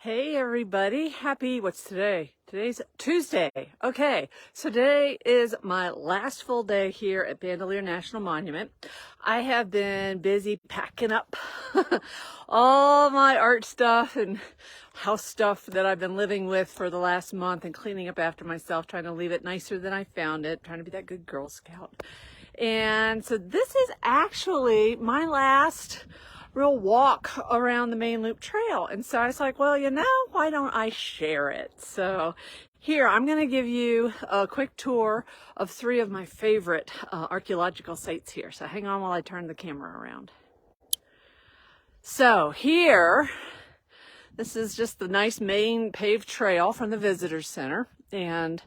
Hey everybody, what's today? Today's Tuesday. Okay, so today is my last full day here at Bandelier National Monument. I have been busy packing up all my art stuff and house stuff that I've been living with for the last month and cleaning up after myself, trying to leave it nicer than I found it, trying to be that good Girl Scout. And so this is actually my last real walk around the main loop trail. And so I was like, well, why don't I share it? So here, I'm going to give you a quick tour of 3 of my favorite archaeological sites here. So hang on while I turn the camera around. So here, this is just the nice main paved trail from the visitor center. And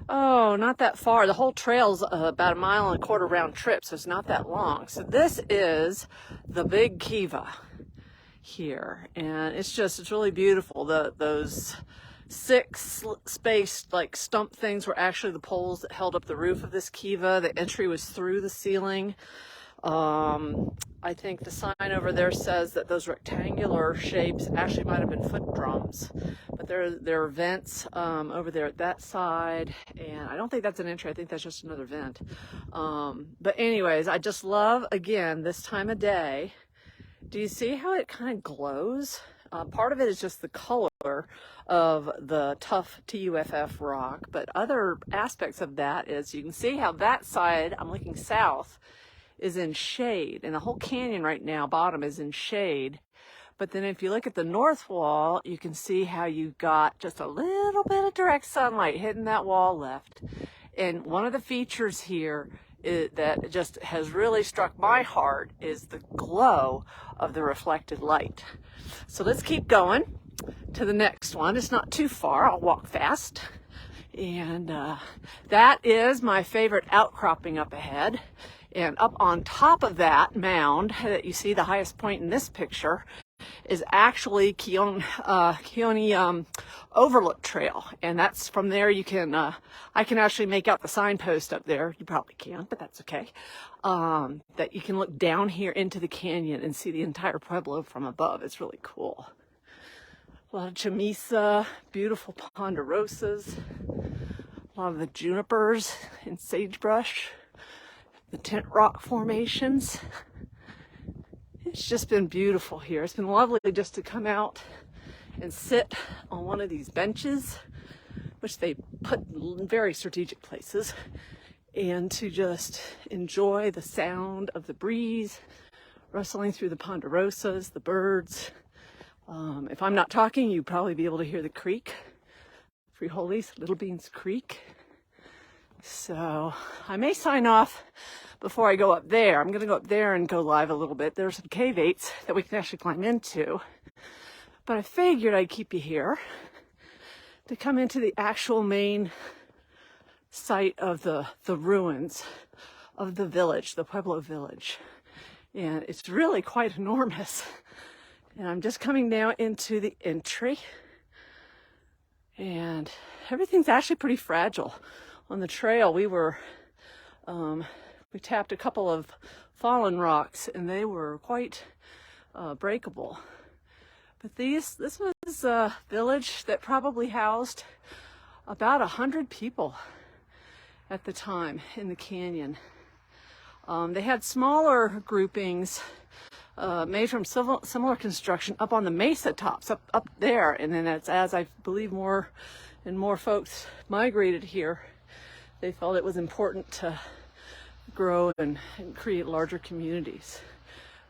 oh, not that far. The whole trail's about 1.25 mile round trip, so it's not that long. So this is the big kiva here, and it's really beautiful. Those 6 spaced like stump things were actually the poles that held up the roof of this kiva. The entry was through the ceiling. I think the sign over there says that those rectangular shapes actually might have been foot drums, but there are vents over there at that side, and I don't think that's an entry. I think that's just another vent. But anyways, I just love, again, this time of day. Do you see how it kind of glows? Part of it is just the color of the tough TUFF rock, but other aspects of that is you can see how that side, I'm looking south, is in shade, and the whole canyon right now bottom is in shade. But then if you look at the north wall, you can see how you've got just a little bit of direct sunlight hitting that wall left. And one of the features here that just has really struck my heart is the glow of the reflected light. So let's keep going to the next one. It's not too far. I'll walk fast. And that is my favorite outcropping up ahead. And up on top of that mound that you see, the highest point in this picture, is actually Keone Overlook Trail. And that's from there you can, I can actually make out the signpost up there. You probably can't, but that's okay. That you can look down here into the canyon and see the entire Pueblo from above. It's really cool. A lot of chamisa, beautiful ponderosas, a lot of the junipers and sagebrush. The tent rock formations. It's just been beautiful here. It's been lovely just to come out and sit on one of these benches, which they put in very strategic places, and to just enjoy the sound of the breeze rustling through the ponderosas, the birds. If I'm not talking, you'd probably be able to hear the creek, Frijoles, Little Beans Creek. So I may sign off before I go up there. I'm going to go up there and go live a little bit. There's some cave-8s that we can actually climb into. But I figured I'd keep you here to come into the actual main site of the ruins of the village, the Pueblo village. And it's really quite enormous. And I'm just coming down into the entry. And everything's actually pretty fragile. On the trail, we tapped a couple of fallen rocks, and they were quite breakable. But this was a village that probably housed about 100 people at the time in the canyon. They had smaller groupings made from similar construction up on the mesa tops, up there, and then as I believe more and more folks migrated here, they felt it was important to grow and create larger communities.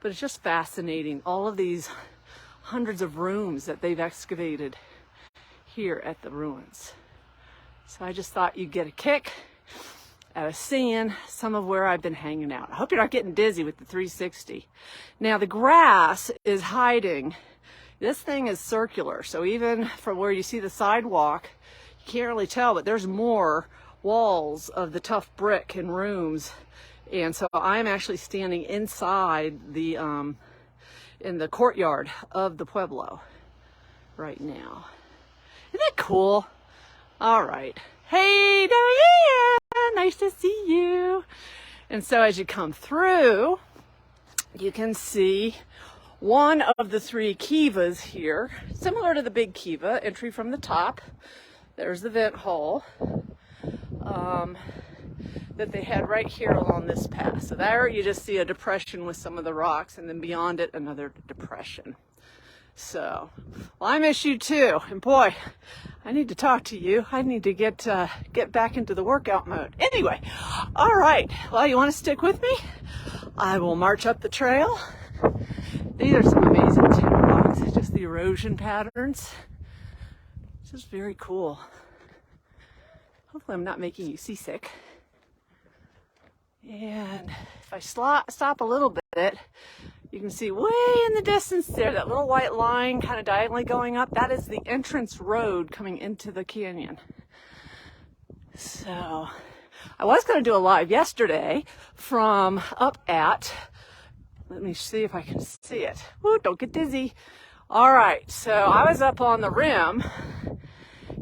But it's just fascinating, all of these hundreds of rooms that they've excavated here at the ruins. So I just thought you'd get a kick out of seeing some of where I've been hanging out. I hope you're not getting dizzy with the 360. Now the grass is hiding. This thing is circular, so even from where you see the sidewalk, you can't really tell, but there's more walls of the tough brick and rooms. And so I'm actually standing inside the in the courtyard of the Pueblo right now. Isn't that cool? All right. Hey, Diane, nice to see you. And so as you come through, you can see one of the three kivas here, similar to the big kiva, entry from the top. There's the vent hole that they had right here along this path. So there you just see a depression with some of the rocks, and then beyond it, another depression. So, well, I miss you too. And boy, I need to talk to you. I need to get back into the workout mode. Anyway, all right. Well, you want to stick with me? I will march up the trail. These are some amazing timber rocks. Just the erosion patterns. It's just very cool. Hopefully I'm not making you seasick. And if I stop a little bit, you can see way in the distance there, that little white line kind of diagonally going up. That is the entrance road coming into the canyon. So I was going to do a live yesterday from up at, let me see if I can see it. Woo, don't get dizzy. All right, so I was up on the rim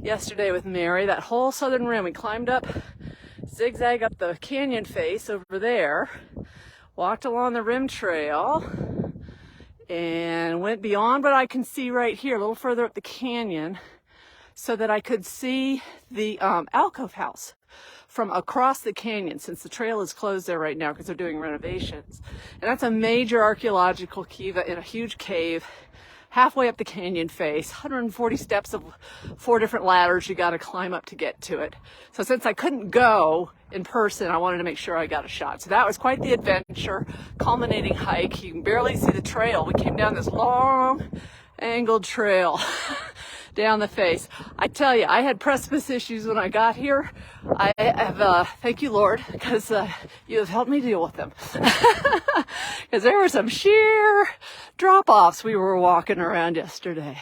yesterday with Mary, that whole southern rim. We climbed up, zigzag up the canyon face over there, walked along the rim trail, and went beyond what I can see right here, a little further up the canyon, so that I could see the alcove house from across the canyon, since the trail is closed there right now because they're doing renovations. And that's a major archaeological kiva in a huge cave halfway up the canyon face, 140 steps of 4 different ladders you got to climb up to get to it. So since I couldn't go in person, I wanted to make sure I got a shot. So that was quite the adventure, culminating hike. You can barely see the trail. We came down this long angled trail down the face. I tell you, I had precipice issues when I got here. I have, thank you, Lord, because you have helped me deal with them. Because there were some sheer drop-offs we were walking around yesterday.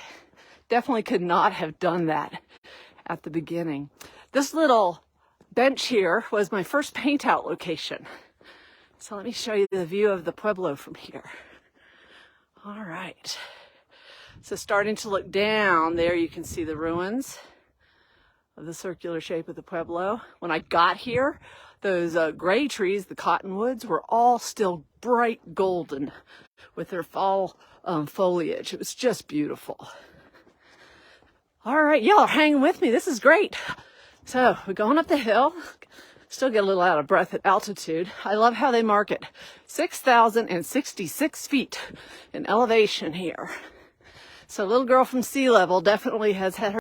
Definitely could not have done that at the beginning. This little bench here was my first paint out location. So let me show you the view of the Pueblo from here. All right. So starting to look down there, you can see the ruins of the circular shape of the Pueblo. When I got here, those gray trees, the cottonwoods, were all still bright golden with their fall foliage. It was just beautiful. All right, y'all are hanging with me. This is great. So we're going up the hill. Still get a little out of breath at altitude. I love how they mark it. 6,066 feet in elevation here. So little girl from sea level definitely has had her